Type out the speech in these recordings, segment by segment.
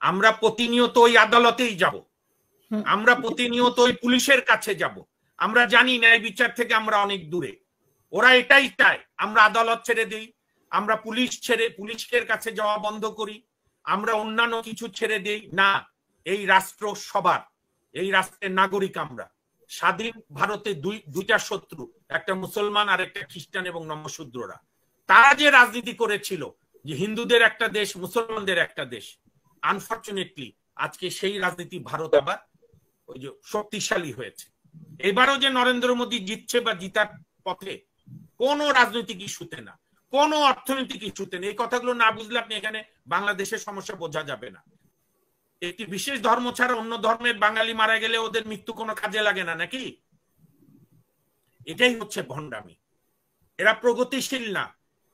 আমরা প্রতিনিয়ত ওই আদালতেই যাব, আমরা প্রতিনিয়ত ওই পুলিশের কাছে যাব। আমরা জানি ন্যায় বিচার থেকে আমরা অনেক দূরে, ওরা এটাই চায় আমরা আদালত ছেড়ে দিই, আমরা পুলিশের কাছে যাওয়া বন্ধ করি, আমরা অন্যান্য কিছু ছেড়ে দেই। না, এই রাষ্ট্র সবার, এই রাষ্ট্রের নাগরিক আমরা। স্বাধীন ভারতে দুইটা শত্রু, একটা মুসলমান আর একটা খ্রিস্টান এবং নমশূদ্ররা। তারা যে রাজনীতি করেছিল যে হিন্দুদের একটা দেশ, মুসলমানদের একটা দেশ, আনফরচুনেটলি আজকে সেই রাজনীতি ভারত আবার ওই যে শক্তিশালী হয়েছে। এবারও যে নরেন্দ্র মোদী জিতছে বা জিতার পথে, কোন রাজনৈতিক ইস্যুতে না, কোন অর্থনৈতিক ইস্যুতে না। এই কথাগুলো না বুঝলে আপনি এখানে বাংলাদেশের সমস্যা বোঝা যাবে না। একটি বিশেষ ধর্ম ছাড়া অন্য ধর্মের বাঙালি মারা গেলে ওদের মৃত্যু কোনো কাজে লাগে না নাকি? এটাই হচ্ছে ভণ্ডামি। এরা প্রগতিশীল না,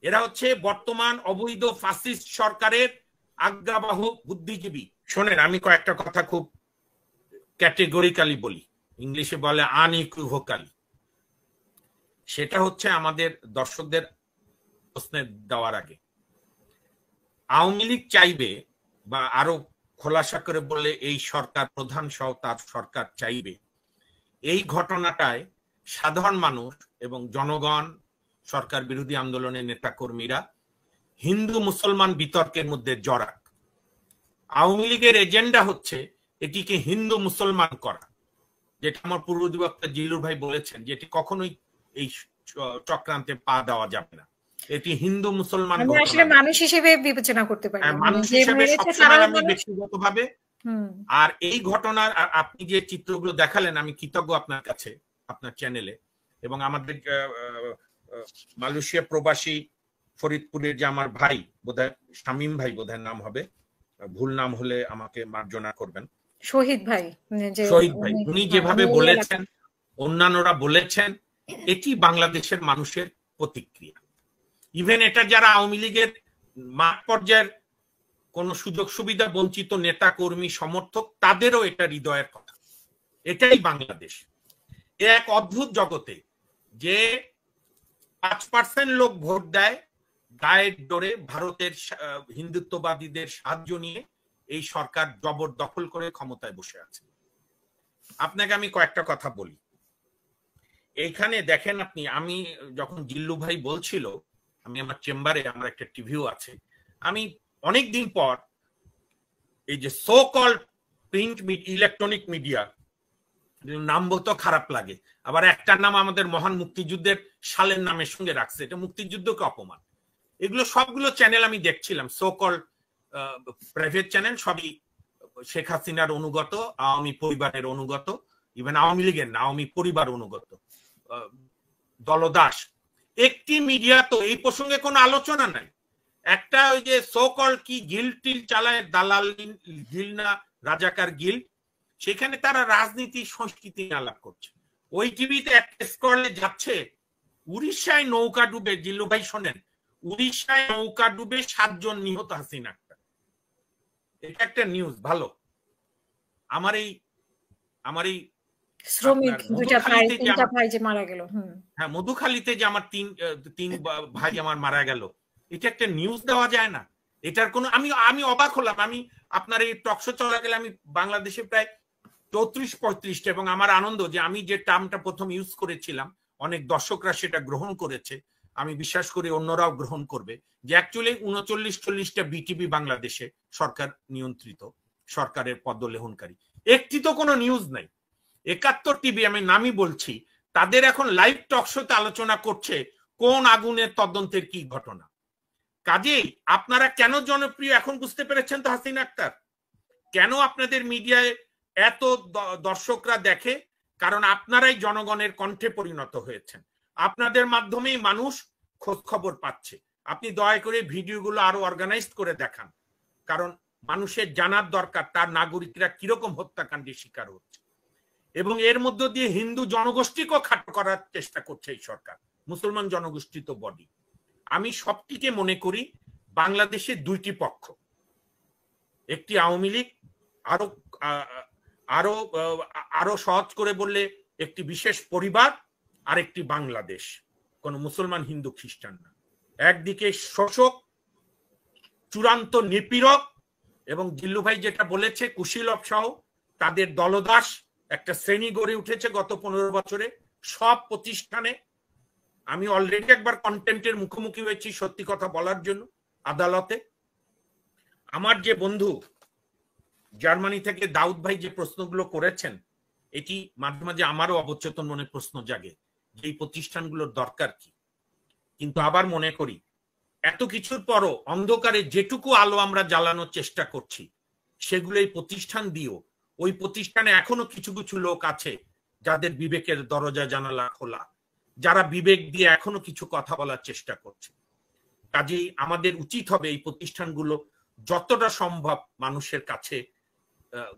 এরা হচ্ছে বর্তমান অবৈধ ফ্যাসিস্ট সরকারের আজ্ঞাবাহু বুদ্ধিজীবী। শোনেন, আমি কয়েকটা কথা খুব ক্যাটেগরিক্যালি বলি, ইংলিশে বলে আনইকুইভোকালি। সেটা হচ্ছে আমাদের দর্শকদের প্রশ্নের দেওয়ার আগে, আওয়ামী লীগ চাইবে বা আরো খোলাসা করে বললে এই সরকার প্রধান সহ তার সরকার চাইবে এই ঘটনাটায় সাধারণ মানুষ এবং জনগণ, সরকার বিরোধী আন্দোলনের নেতাকর্মীরা হিন্দু মুসলমান বিতর্কের মধ্যে জড়াক। আওয়ামী লীগের এজেন্ডা হচ্ছে এটিকে হিন্দু মুসলমান করা, যেটা আমার পূর্বদিবক্তা জিলুর ভাই বলেছেন, যেটি কখনোই এই চক্রান্তে পা দেওয়া যাবে না। এটি হিন্দু মুসলমান আসলে মানুষ হিসেবে বিবেচনা করতে পারি, মানুষ হিসেবে সবসময় আমি ব্যক্তিগতভাবে। আর এই ঘটনার আপনি যে চিত্রগুলো দেখালেন, আমি কৃতজ্ঞ আপনার কাছে, আপনার চ্যানেলে, এবং আমাদের মালয়েশিয়া প্রবাসী ফরিদপুরের যে আমার ভাই, বোধহয় শামীম ভাই বোধহয় নাম হবে, ভুল নাম হলে আমাকে মার্জনা করবেন, শহীদ ভাই, উনি যেভাবে বলেছেন, অন্যান্যরা বলেছেন, এটি বাংলাদেশের মানুষের প্রতিক্রিয়া। ইভেন এটা যারা আওয়ামী লীগের মাঠ পর্যায়ের কোন সুযোগ সুবিধা বঞ্চিত নেতা কর্মী সমর্থক, তাদেরও এটা হৃদয়ের কথা। এটাই বাংলাদেশ। এক অদ্ভুত জগতে যে 5% লোক ভোট দেয় গায়ের জোরে, ভারতের হিন্দুত্ববাদীদের সাহায্য নিয়ে এই সরকার জবরদখল করে ক্ষমতায় বসে আছে। আপনাকে আমি কয়েকটা কথা বলি। এইখানে দেখেন আপনি, আমি যখন জিল্লু ভাই বলছিল, আমি আমার চেম্বারে, আমার একটা টিভিও আছে, আমি অনেকদিন পর এই যে so call print electronic media, নাম বলতে খারাপ লাগে, আবার একটা নাম আমাদের মহান মুক্তিযুদ্ধের সালের নামের সঙ্গে রাখছে, এটা মুক্তিযুদ্ধকে অপমান। এগুলো সবগুলো চ্যানেল আমি দেখছিলাম, সো কল প্রাইভেট চ্যানেল, সবই শেখ হাসিনার অনুগত, আওয়ামী পরিবারের অনুগত, ইভেন আওয়ামী লীগের না, আওয়ামী পরিবার অনুগত দলদাস। একটি মিডিয়া তো এই প্রসঙ্গে কোনো আলোচনা নাই। একটা ওই যে সো কল কি গিল টিল চালায়, দালাল গিল না রাজাকার গিল, সেখানে তারা রাজনীতি সংস্কৃতি আলাপ করছে। ওই টিভিতে একটা স্ক্রলে যাচ্ছে, উড়িষ্যায় নৌকা ডুবে, জিল্লু ভাই শোনেন, উড়িষ্যায় নৌকা ডুবে 7 জন নিহত হাসিনা। এটা একটা নিউজ ভালো। আমার এই শ্রমিক তিনটা ভাই যে মারা গেল, হ্যাঁ, মধুখালীতে যে আমার তিন ভাই আমার মারা গেল, এটা একটা নিউজ দেওয়া যায় না? এটার কোনো, আমি অবাক হলাম। আমি আপনার এই টকশো চলা গেলে আমি বাংলাদেশে প্রায় 34-35টা, এবং আমার আনন্দ যে আমি যে টার্মটা প্রথম ইউজ করেছিলাম, অনেক দর্শকরা সেটা গ্রহণ করেছে, আমি বিশ্বাস করি অন্যরাও গ্রহণ করবে, যে অ্যাকচুয়ালি 39-40টা বিটিভি বাংলাদেশে সরকার নিয়ন্ত্রিত, সরকারের পদলেহনকারী। একটি তো কোনো নিউজ নাই। 71 টিভি, আমি নামই বলছি, তাদের এখন লাইভ টকশোতে আলোচনা করছে কোন আগুনের তদন্তের কি ঘটনা। কাজেই আপনারা কেন জনপ্রিয় এখন বুঝতে পেরেছেন তো হাসিনা আক্তার? কেন আপনাদের মিডিয়ায় এত দর্শকরা দেখে? কারণ আপনারাই জনগণের কণ্ঠে পরিণত হয়েছেন, আপনাদের মাধ্যমেই মানুষ খোঁজ খবর পাচ্ছে। আপনি দয়া করে ভিডিওগুলো আরো অর্গানাইজ করে দেখান, কারণ মানুষের জানার দরকার তার নাগরিকরা কিরকম হত্যাকাণ্ডের শিকার হচ্ছে। এবং এর মধ্য দিয়ে হিন্দু জনগোষ্ঠীকেও খাটো করার চেষ্টা করছে এই সরকার, মুসলমান জনগোষ্ঠী তো বডি। আমি সবটিকে মনে করি বাংলাদেশে দুইটি পক্ষ, একটি আওয়ামী লীগ, আরো সহজ করে বললে একটি বিশেষ পরিবার, আর একটি বাংলাদেশ, কোন মুসলমান হিন্দু খ্রিস্টান না। একদিকে শোষক, চূড়ান্ত নিপীড়ক এবং জিল্লু ভাই যেটা বলেছে, কুশীলব সহ তাদের দলদাস একটা শ্রেণী গড়ে উঠেছে গত 15 বছরে সব প্রতিষ্ঠানে। আমি অলরেডি একবার কন্টেম্পটের মুখোমুখি হয়েছি সত্যি কথা বলার জন্য আদালতে। আমার যে বন্ধু জার্মানি থেকে দাউদ ভাই যে প্রশ্নগুলো করেছেন, এটি মাঝে মাঝে আমারও অবচেতন মনে প্রশ্ন জাগে যে এই প্রতিষ্ঠানগুলোর দরকার কি। কিন্তু আবার মনে করি এত কিছুর পরও অন্ধকারে যেটুকু আলো আমরা জ্বালানোর চেষ্টা করছি সেগুলো এই প্রতিষ্ঠান দিয়েও, ওই প্রতিষ্ঠানে এখনো কিছু কিছু লোক আছে যাদের বিবেকের দরজা জানালা খোলা, যারা বিবেক দিয়ে এখনো কিছু কথা বলার চেষ্টা করছে। কাজেই আমাদের উচিত হবে এই প্রতিষ্ঠানগুলো যতটা সম্ভব মানুষের কাছে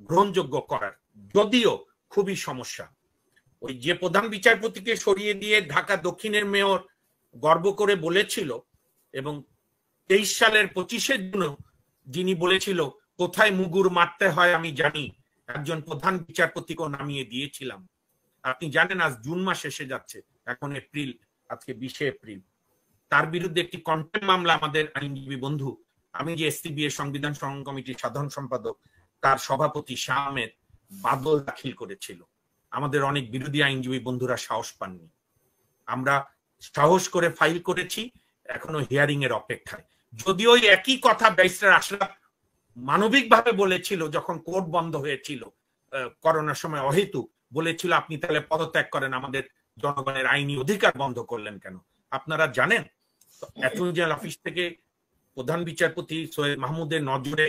গ্রহণযোগ্য করার, যদিও খুবই সমস্যা। ওই যে প্রধান বিচারপতিকে সরিয়ে দিয়ে ঢাকা দক্ষিণের মেয়র গর্ব করে বলেছিল, এবং 23 সালের 25-এর জন্য যিনি বলেছিল কোথায় মুগুর মারতে হয় আমি জানি, একজন প্রধান বিচারপতিকে নামিয়ে দিয়েছিলাম। আপনি জানেন আজ জুন মাস এসে যাচ্ছে, এখন এপ্রিল, আজকে 20 এপ্রিল। তার বিরুদ্ধে একটি কন্টেম্প মামলা আমাদের আইনজীবী বন্ধু, আমি যে এসটিবিএ সংবিধান সংগ্রাম কমিটির সাধারণ সম্পাদক, তার সভাপতি শাহ আহমেদ বাদল দাখিল করেছিল। আমাদের অনেক বিরোধী আইনজীবী বন্ধুরা সাহস পাননি, আমরা সাহস করে ফাইল করেছি, এখনো হিয়ারিং এর অপেক্ষায়। যদিও একই কথা ব্যারিস্টার আশরাফ মানবিকভাবে বলেছিল যখন কোর্ট বন্ধ হয়েছিল করোনার সময়, অহেতুক বলেছিল আপনি তাহলে পদত্যাগ করেন, আমাদের জনগণের আইনি অধিকার বন্ধ করলেন কেন। আপনারা জানেন অ্যাটর্নি জেনারেল অফিস থেকে প্রধান বিচারপতি সৈয়দ মাহমুদের নজরে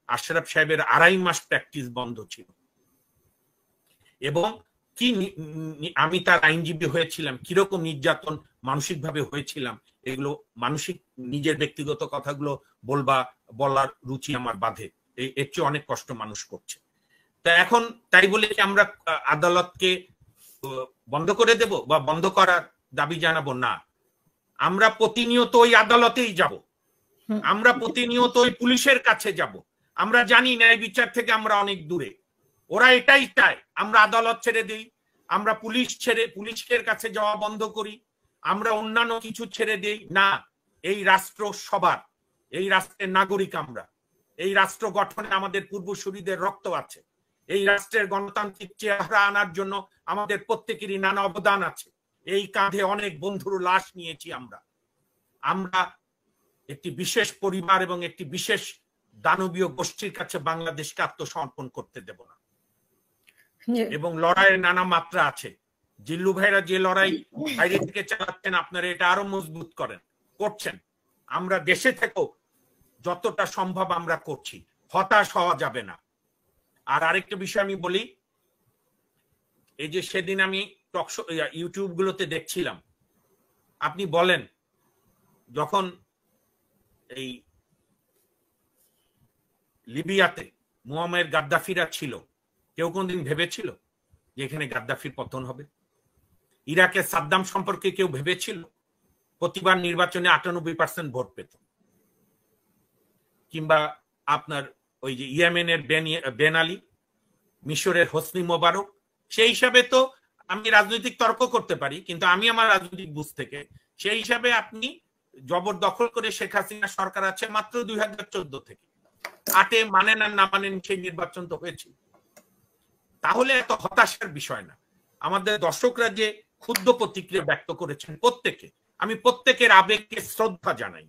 আশরাফ সাহেবের 2.5 মাস প্র্যাকটিস বন্ধ ছিল, এবং কি আমি তার আইনজীবী হয়েছিলাম, কিরকম নির্যাতন মানসিকভাবে হয়েছিলাম, এগুলো মানসিক নিজের ব্যক্তিগত কথাগুলো বলার রুচি আমার বাধে, এর চেয়ে অনেক কষ্ট মানুষ করছে। তা এখন তাই বলে কি আমরা আদালতকে বন্ধ করে দেব বা বন্ধ করার দাবি জানাবো? না, আমরা প্রতিনিয়ত ওই আদালতেই যাব, আমরা প্রতিনিয়ত ওই পুলিশের কাছে যাব। আমরা জানি ন্যায় বিচার থেকে আমরা অনেক দূরে, ওরা এটাই চায় আমরা আদালত ছেড়ে দিই, আমরা পুলিশের কাছে যাওয়া বন্ধ করি, আমরা অন্যান্য কিছু ছেড়ে দেই। না, এই রাষ্ট্র সবার, এই রাষ্ট্রের নাগরিক আমরা, এই রাষ্ট্র গঠনে আমাদের পূর্বসূরীদের রক্ত আছে, এই রাষ্ট্রের গণতান্ত্রিক চেহারা আনার জন্য আমাদের প্রত্যেকেরই নানা অবদান আছে, এই কাঁধে অনেক বন্ধুর লাশ নিয়েছি আমরা। আমরা একটি বিশেষ পরিবার এবং একটি বিশেষ দানবীয় গোষ্ঠীর কাছে বাংলাদেশকে আত্মসমর্পণ করতে দেব না। এবং লড়াইয়ের নানা মাত্রা আছে। জিল্লু ভাইরা যে লড়াই বাইরে থেকে চালাচ্ছেন, আপনারা এটা আরো মজবুত করছেন। আমরা দেশে থেকেও যতটা সম্ভব আমরা করছি, হতাশ হওয়া যাবে না। আর আরেকটা বিষয় আমি বলি, এই যে সেদিন আমি ইউটিউব গুলোতে দেখছিলাম, আপনি বলেন যখন এই লিবিয়াতে মুয়াম্মার গাদ্দাফিরা ছিল, কেউ কোনদিন ভেবেছিল যে এখানে গাদ্দাফির পতন হবে? ইরাকের সাদ্দাম সম্পর্কে কেউ ভেবেছিল প্রতিবার নির্বাচনে 98% ভোট পেত? কিংবা আপনার ওই যে ইয়েমেনের বেন আলী, মিশরের হোসনি মোবারক, সেই হিসাবে তো আমি রাজনৈতিক তর্ক করতে পারি, কিন্তু আমি আমার রাজনৈতিক বুঝ থেকে সেই হিসাবে আপনি জবরদখল করে শেখ হাসিনা সরকার আছে মাত্র 2014 থেকে, 8-এ মানেন আর না মানেন সেই নির্বাচন তো হয়েছে। তাহলে এত হতাশার বিষয় না। আমাদের দর্শকরা যে ক্ষুদ্র প্রতিক্রিয়া ব্যক্ত করেছেন, প্রত্যেকে, আমি প্রত্যেকের আবেগকে শ্রদ্ধা জানাই,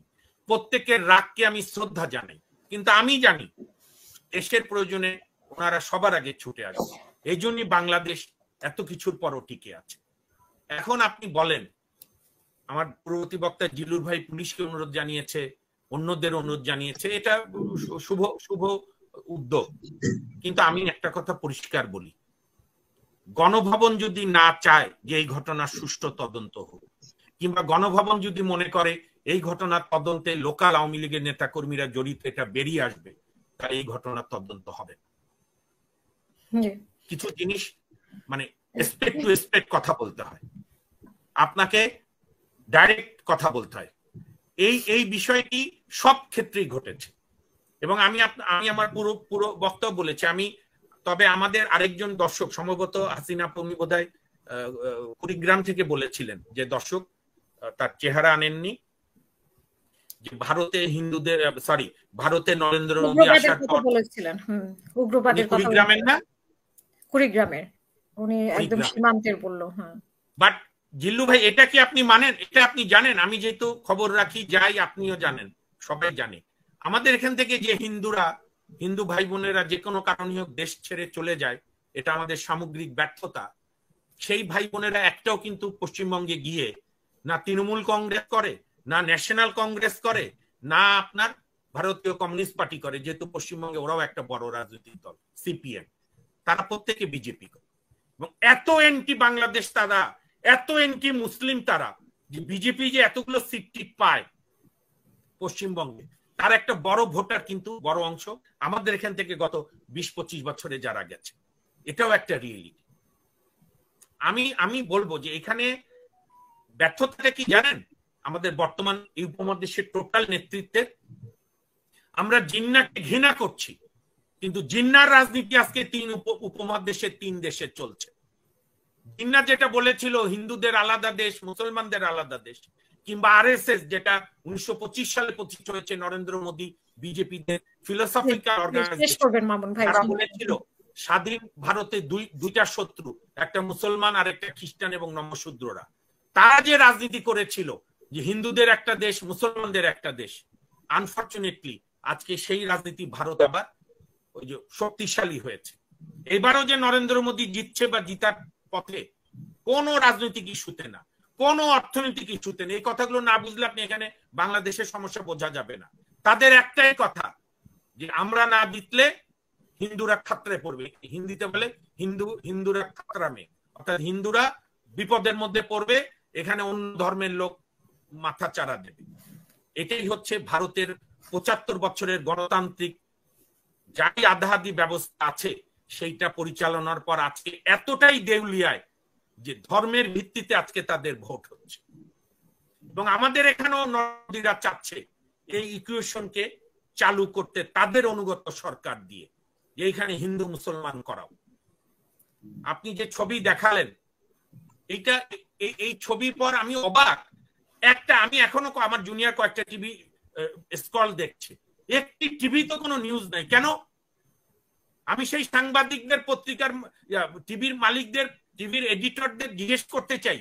প্রত্যেকের রাগকে আমি শ্রদ্ধা জানাই, কিন্তু আমি জানি দেশের প্রয়োজনে ওনারা সবার আগে ছুটে আসবে। এই জন্যই বাংলাদেশ এত কিছুর পরও টিকে আছে। এখন আপনি বলেন, আমার পূর্ববর্তী বক্তা জিলুর ভাই পুলিশকে অনুরোধ জানিয়েছে, অন্যদের অনুরোধ জানিয়েছে, এটা শুভ উদ্যোগ, কিন্তু আমি একটা কথা পরিষ্কার বলি, গণভবন যদি না চায় যে এই ঘটনার সুষ্ঠু তদন্ত হোক, কিংবা গণভবন যদি মনে করে এই ঘটনার তদন্তে লোকাল আওয়ামী লীগের নেতা কর্মীরা জড়িত, এটা বেরিয়ে আসবে, তাই এই ঘটনার তদন্ত হবে। কিছু জিনিস মানে এসপেক্ট টু এসপেক্ট কথা বলতে হয়, আপনাকে ডাইরেক্ট কথা বলতে হয়। এই বিষয়টি সব ক্ষেত্রেই ঘটেছে, এবং আমি আমার পুরো বক্তব্য বলেছি। তবে আমাদের আরেকজন দর্শক, সম্ভবত হাসিনা পমি বোধহয় কুড়িগ্রাম থেকে বলেছিলেন যে দর্শক তার চেহারা আনেননি, যে ভারতে হিন্দুদের সরি ভারতে নরেন্দ্র মোদী আসার পর বলেছিলেন উগ্রবাদের কথা কুড়িগ্রামের না কুড়িগ্রামের উনি একদম সীমান্তের বলল। বাট জিল্লু ভাই এটা কি আপনি মানেন? এটা আপনি জানেন? আমি যেহেতু খবর রাখি যাই, আপনিও জানেন, সবাই জানে, আমাদের এখান থেকে যে হিন্দু ভাই বোনেরা যে কোনো কারণে হোক দেশ ছেড়ে চলে যায়, এটা আমাদের সামগ্রিক ব্যর্থতা। সেই ভাই বোনেরা একটাও কিন্তু পশ্চিমবঙ্গে গিয়ে না তৃণমূল কংগ্রেস করে, না ন্যাশনাল কংগ্রেস করে, না আপনার ভারতীয় কমিউনিস্ট পার্টি করে, যেহেতু পশ্চিমবঙ্গে ওরাও একটা বড় রাজনৈতিক দল সিপিএম, তারা প্রত্যেকে বিজেপি করে। এবং এত এন্টি বাংলাদেশ তারা, এত এন্টি মুসলিম তারা, যে বিজেপি যে এতগুলো সিট পায় পশ্চিমবঙ্গে, তার একটা বড় ভোটার কিন্তু বড় অংশ আমাদের এখান থেকে গত 20-25 বছরে যারা গেছে। এটাও একটা রিয়েলিটি। আমি বলবো যে এখানে ব্যর্থতাটা কি জানেন? আমাদের বর্তমান এই উপমহাদেশের টোটাল নেতৃত্বের। আমরা জিন্নাকে ঘৃণা করছি, কিন্তু জিন্নার রাজনীতি আজকে উপমহাদেশের 3 দেশে চলছে। জিন্না যেটা বলেছিল হিন্দুদের আলাদা দেশ, মুসলমানদের আলাদা দেশ, কিংবা আরএসএস যেটা 1925 সালে প্রতিষ্ঠিত হয়েছে নরেন্দ্র মোদী বিজেপিদের ফিলোসফিক্যাল অর্গানাইজেশন, তারা বলেছিল স্বাধীন ভারতে দুইটা শত্রু, একটা মুসলমান আর একটা খ্রিস্টান এবং নমশূদ্ররা। তারা যে রাজনীতি করেছিল যে হিন্দুদের একটা দেশ, মুসলমানদের একটা দেশ, আনফরচুনেটলি আজকে সেই রাজনীতি ভারত আবার ওই যে শক্তিশালী হয়েছে। এবারও যে নরেন্দ্র মোদী জিতছে বা জিতার পথে, কোনো রাজনৈতিক ইস্যুতে না, কোনো অর্থনৈতিক ইস্যুতে না। এই কথাগুলো না বুঝলে আপনি এখানে বাংলাদেশের সমস্যা বোঝা যাবে না। তাদের একটাই কথা যে আমরা না জিতলে হিন্দুরা খাতরে পড়বে। হিন্দিতে বলে হিন্দুরা খাতরা মে, অর্থাৎ হিন্দুরা বিপদের মধ্যে পড়বে, এখানে অন্য ধর্মের লোক মাথা চাড়া দেবে। এটাই হচ্ছে ভারতের 75 বছরের গণতান্ত্রিক যাই আধাহাদি ব্যবস্থা আছে সেইটা পরিচালনার পর আজকে এতটাই দেউলিয়ায় যে ধর্মের ভিত্তিতে আজকে তাদের ভোট হচ্ছে। এবং আমাদের এখানেও নদীরা চাচ্ছে এই ইকুয়েশনকে চালু করতে তাদের অনুগত সরকার দিয়ে, যে এখানে হিন্দু মুসলমান করাও। আপনি যে ছবি দেখালেন, এইটা এই ছবির পর আমি অবাক। আমি এখনো আমার জুনিয়র কয়েকটা টিভি স্ক্রল দেখছি, একটি টিভি তো কোনো নিউজ নাই কেন? আমি সেই সাংবাদিকদের, পত্রিকার টিভির মালিকদের, টিভির এডিটরদের জিজ্ঞেস করতে চাই,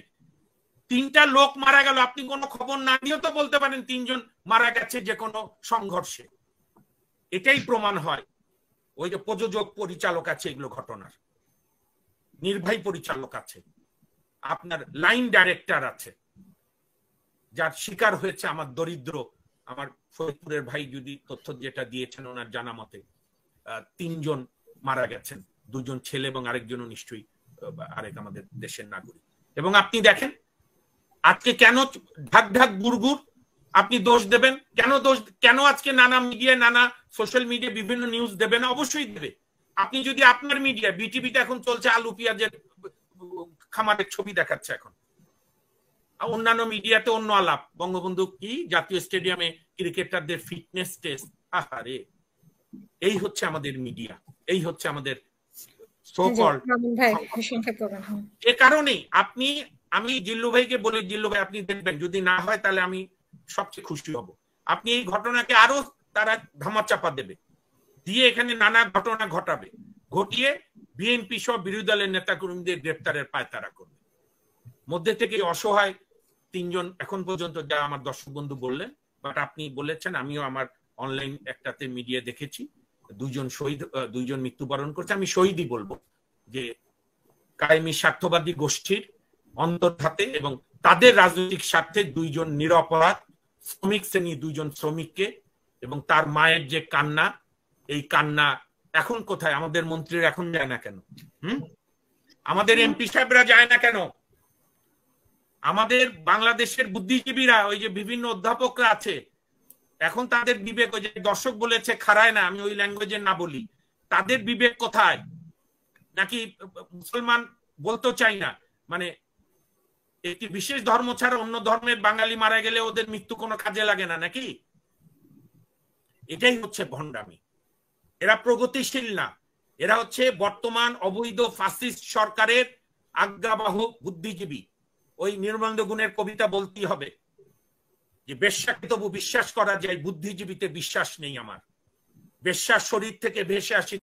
3টা লোক মারা গেল, আপনি কোনো খবর না দিয়েও তো বলতে পারেন 3 জন মারা গেছে যে কোনো সংঘর্ষে। এটাই প্রমাণ হয় ওই যে প্রযোজক পরিচালক আছে, এগুলো ঘটনার নির্বাহী পরিচালক আছে, আপনার লাইন ডাইরেক্টর আছে, যার শিকার হয়েছে আমার দরিদ্র, আমার ফরিদপুরের ভাই যদি তথ্য যেটা দিয়েছেন ওনার জানা মতে 3 জন মারা গেছেন, 2 জন ছেলে এবং আরেকজনও নিশ্চয়ই আরেক আমাদের দেশের নাগরিক। এবং আপনি দেখেন আজকে কেন ঢাক ঢাক গুড়গুড় আপনি দোষ দেবেন? কেন আজকে নানা মিডিয়ায়, নানা সোশ্যাল মিডিয়া বিভিন্ন নিউজ দেবে না? অবশ্যই দেবে। আপনি যদি আপনার মিডিয়া, বিটিভিতে এখন চলছে আলু পেঁয়াজের খামারের ছবি দেখাচ্ছে, এখন অন্যান্য মিডিয়াতে অন্য আলাপ, বঙ্গবন্ধু কি জাতীয় স্টেডিয়ামে ক্রিকেটারদের ফিটনেস টেস্ট। আহারে, এই হচ্ছে আমাদের মিডিয়া, এই হচ্ছে আমাদের এ কারণেই আমি জিল্লু ভাইকে বলি, জিল্লু ভাই আপনি দেখবেন, যদি না হয় তাহলে আমি সবচেয়ে খুশি হব। আপনি এই ঘটনাকে আরো তারা ধামাচাপা দেবে, দিয়ে এখানে নানা ঘটনা ঘটিয়ে বিএনপি সহ বিরোধী দলের নেতা কর্মীদের গ্রেপ্তারের পায়তারা করবে। মধ্যে থেকে অসহায় 3 জন এখন পর্যন্ত, যা আমার দর্শক বন্ধু বললেন, বাট আপনি বলেছেন, আমিও আমার অনলাইন একটাতে মিডিয়া দেখেছি, 2 জন মৃত্যুবরণ করছে। আমি শহীদই বলবো, যে কায়েমি স্বার্থবাদী গোষ্ঠীর অন্তর্ঘাতে এবং তাদের রাজনৈতিক স্বার্থে 2 জন নিরপরাধ শ্রমিক শ্রেণী, 2 জন শ্রমিককে, এবং তার মায়ের যে কান্না, এই কান্না এখন কোথায়? আমাদের মন্ত্রীরা এখন যায় না কেন? আমাদের এমপি সাহেবরা যায় না কেন? আমাদের বাংলাদেশের বুদ্ধিজীবীরা, ওই যে বিভিন্ন অধ্যাপকরা আছে, এখন তাদের বিবেক, ওই যে দর্শক বলেছে খারায় না, আমি ওই ল্যাঙ্গুয়েজে না বলি, তাদের বিবেক কোথায়? নাকি মুসলমান বলতে চাই না, মানে একটি বিশেষ ধর্ম ছাড়া অন্য ধর্মের বাঙালি মারা গেলে ওদের মৃত্যু কোনো কাজে লাগে না নাকি? এটাই হচ্ছে ভণ্ডামি। এরা প্রগতিশীল না, এরা হচ্ছে বর্তমান অবৈধ ফ্যাসিস্ট সরকারের আজ্ঞাবাহক বুদ্ধিজীবী। ওই নির্মলেন্দু গুণের কবিতা বলতেই হবে, যে বেশ্যাকে তবু বিশ্বাস করা যায়, বুদ্ধিজীবীতে বিশ্বাস নেই আমার। বেশ্যার শরীর থেকে ভেসে আসি